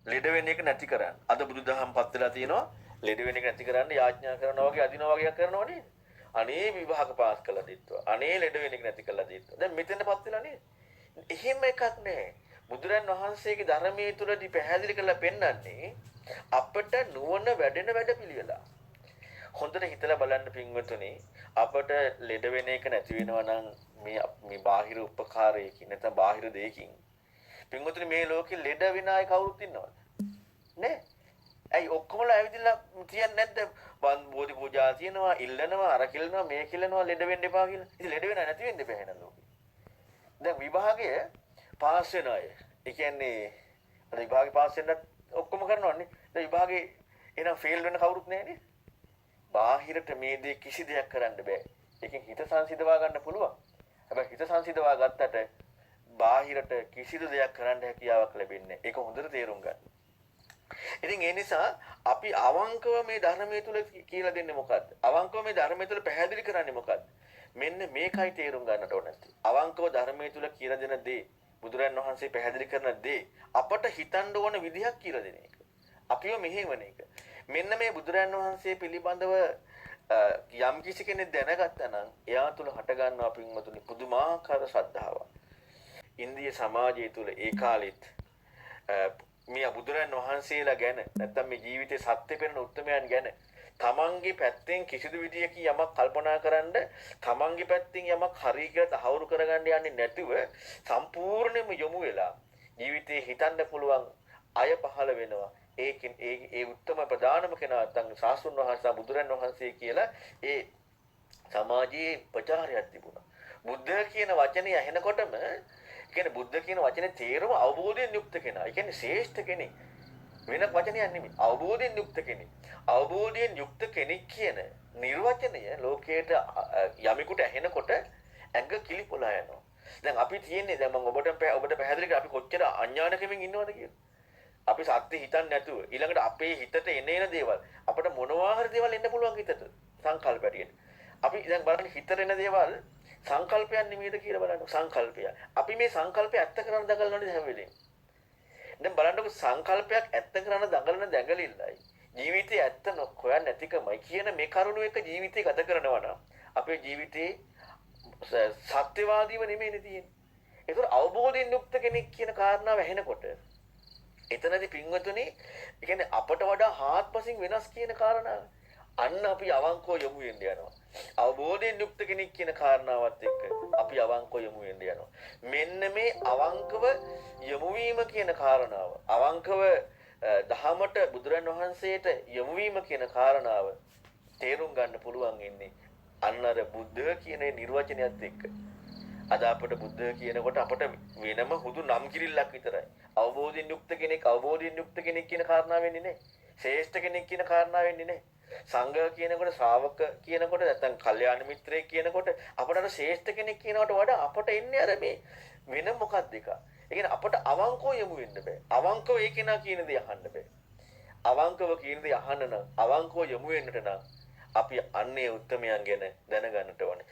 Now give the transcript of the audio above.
ලෙඩ වෙන එක නැති කරන්න. අද බුදුදහම පත් වෙලා තියෙනවා ලෙඩ වෙන එක නැති කරන්න යාඥා කරනවා වගේ අදිනවා වගේ කරනවා නේද? අනේ විවාහක පාස් කළා දෙත්වා. අනේ ලෙඩ වෙන එක නැති කළා දෙත්වා. දැන් මෙතෙන්ටපත් වෙලා නේද? එහෙම එකක් නැහැ. බුදුරන් වහන්සේගේ ධර්මයේ තුලදී පැහැදිලි කරලා පෙන්වන්නේ අපට නුවණ වැඩෙන වැඩපිළිවෙලා. හොඳට හිතලා බලන්න පින්වතුනි අපට ලෙඩ වෙන එක නැති වෙනවා නම් මේ බාහිර උපකාරයකින් නැත්නම් බාහිර දෙයකින් පින්වතුනි මේ ලෝකේ ලෙඩ වෙන අය කවුරුත් ඉන්නවද නේ? ඇයි ඔක්කොමලා ඇවිදලා තියන්නේ නැද්ද? බෝධි පූජා තියනවා, ඉල්ලනවා, අර කිල්ලනවා, මේ කිල්ලනවා ලෙඩ වෙන්න එපා කියලා. ඉතින් ලෙඩ වෙනා නැති වෙන්න එපා එහෙනම් ලෝකේ. දැන් විභාගය පාස් වෙන අය. ඒ කියන්නේ අර විභාගේ පාස් වෙන්නත් ඔක්කොම කරනවනේ. දැන් විභාගේ එහෙනම් ෆේල් වෙන කවුරුත් නැහැ නේද? බාහිරට මේ දේ කිසි දෙයක් කරන්න බෑ. ඒකෙන් හිත සංසිඳවා ගන්න පුළුවන්. හැබැයි හිත සංසිඳවා ගත්තට බාහිරට කිසිදු දෙයක් කරන්න හැකියාවක් ලැබෙන්නේ නැහැ. ඒක හොඳට තේරුම් ගන්න. ඉතින් ඒ නිසා අපි අවංකව මේ ධර්මයේ තුල කියලා දෙන්නේ මොකද්ද? අවංකව මේ ධර්මයේ තුල පැහැදිලි කරන්නේ මොකද්ද? මෙන්න මේකයි තේරුම් ගන්නට ඕන නැති. අවංකව ධර්මයේ තුල කියලා දෙන දේ, බුදුරන් වහන්සේ පැහැදිලි කරන දේ අපට හිතන්න ඕන විදිහක් කියලා දෙන එක. අපිව මෙහෙවන එක. මෙන්න මේ බුදුරන් වහන්සේ පිළිබඳව යම් කිසි කෙනෙක් දැනගත්තා නම් එයා තුල හට ගන්නවා පින්වතුනි පුදුමාකාර ශ්‍රද්ධාවක්. ඉන්දිය සමාජය තුල ඒ කාලෙත් මේ බුදුරන් වහන්සේලා ගැන නැත්තම් මේ ජීවිතේ සත්‍ය පෙනෙන උත්තරමයන් ගැන තමන්ගේ පැත්තෙන් කිසිදු විදියකින් යමක් කල්පනා කරන්න තමන්ගේ පැත්තෙන් යමක් හරි කියලා තහවුරු කරගන්න යන්නේ නැතුව සම්පූර්ණයෙන්ම යොමු වෙලා ජීවිතේ හිතන්න පුළුවන් අය පහළ වෙනවා. ඒකෙන් ඒ උත්තම ප්‍රධානම කෙනා නැත්තම් සාසුන් වහන්සේ බුදුරන් වහන්සේ කියලා ඒ සමාජයේ ප්‍රචාරයක් තිබුණා. බුද්ධ කියන වචනේ ඇහෙනකොටම කියන්නේ බුද්ධ කියන වචනේ තේරුම අවබෝධයෙන් යුක්ත කෙනා. ඒ කියන්නේ ශ්‍රේෂ්ඨ කෙනෙක්. වෙන වචනයක් නෙමෙයි. අවබෝධයෙන් යුක්ත කෙනෙක්. අවබෝධයෙන් යුක්ත කෙනෙක් කියන නිර්වචනය ලෝකයට යමෙකුට ඇහෙනකොට ඇඟ කිලිපොලා යනවා. දැන් අපි තියෙන්නේ දැන් මම ඔබට පැහැදිලි කරා අපි කොච්චර අඥානකමින් ඉන්නවද කියලා. අපි සත්‍ය හිතන්නේ නැතුව ඊළඟට අපේ හිතට එන දේවල් අපිට මොනවා හරි දේවල් එන්න පුළුවන් හිතට සංකල්පයටියට. අපි දැන් බලන්න හිතට එන දේවල් සංකල්පයක් නෙමෙයිද කියලා බලන්න සංකල්පය. අපි මේ සංකල්පය ඇත්ත කරන්න දඟලනවානේ හැම වෙලේම. දැන් බලන්නකො සංකල්පයක් ඇත්ත කරන්න දඟලන දඟලිල්ලයි ජීවිතේ ඇත්ත හොයන්නේ නැතිකමයි කියන මේ කරුණු එක ජීවිතේ ගත කරනවා නම් අපේ ජීවිතේ සත්‍යවාදීව නෙමෙයිනේ තියෙන්නේ. ඒතර අවබෝධයෙන් යුක්ත කෙනෙක් කියන කාරණාව ඇහෙනකොට එතනදී පින්වතුනි ඒ කියන්නේ අපට වඩා හාත්පසින් වෙනස් කියන කාරණාව අන්න අපි අවංකව යොමු වෙන්න යනවා. අවබෝධයෙන් යුක්ත කෙනෙක් කියන කාරණාවත් එක්ක අපි අවංකව යොමු වෙන්න යනවා. මෙන්න මේ අවංකව යොමු වීම කියන කාරණාව අවංකව දහමට බුදුරන් වහන්සේට යොමු වීම කියන කාරණාව තේරුම් ගන්න පුළුවන් ඉන්නේ අන්න අර බුද්ධ කියන නිර්වචනයත් එක්ක. අද අපට බුද්ධ කියනකොට අපට වෙනම හුදු නම් කිරිල්ලක් විතරයි. අවබෝධයෙන් යුක්ත කෙනෙක් කියන කාරණාව වෙන්නේ නැහැ. ශ්‍රේෂ්ඨ කෙනෙක් කියන කාරණාව වෙන්නේ නැහැ. සංඝ කියනකොට ශ්‍රාවක කියනකොට නැත්නම් කල්යාණ මිත්‍රයෙක් කියනකොට අපට අර ශ්‍රේෂ්ඨ කෙනෙක් කියනවට වඩා අපට එන්නේ අර මේ වෙන මොකක්ද එක. ඒ කියන්නේ අපට අවංකව යමු වෙන්න බෑ. අවංකව ඒ කෙනා කියන දේ අහන්න බෑ. අවංකව කියන දේ අහන්න නම් අවංකව යමු වෙන්නට නම් අපි අන්නේ උත්තරමයන් ගැන දැනගන්නට ඕනේ.